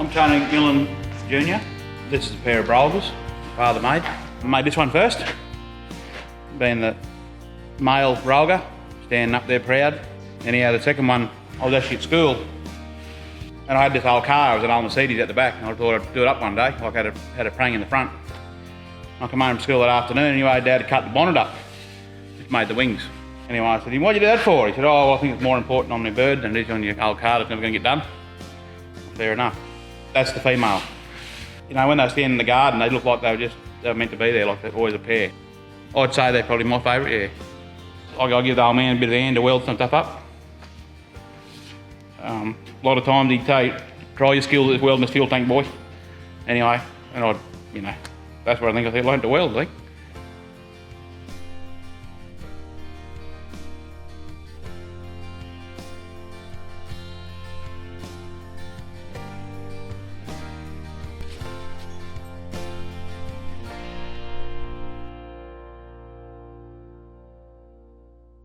I'm Tony McMillan Jr. This is a pair of Brolgas father made. I made this one first, being the male Brolga, standing up there proud. Anyhow, the second one, I was actually at school and I had this old car, it was an old Mercedes at the back, and I thought I'd do it up one day, like I had a prang in the front. I come home from school that afternoon, anyway, Dad had cut the bonnet up, just made the wings. Anyway, I said, what'd you do that for? He said, oh, well, I think it's more important on my bird than it is on your old car that's never going to get done. Fair enough. That's the female. You know, when they stand in the garden, they look like they were meant to be there, like they're always a pair. I'd say they're probably my favourite, yeah. I'll give the old man a bit of a hand to weld some stuff up. A lot of times he'd say, try your skills at welding this fuel tank, boy. Anyway, and that's where I think I learned to weld, I think.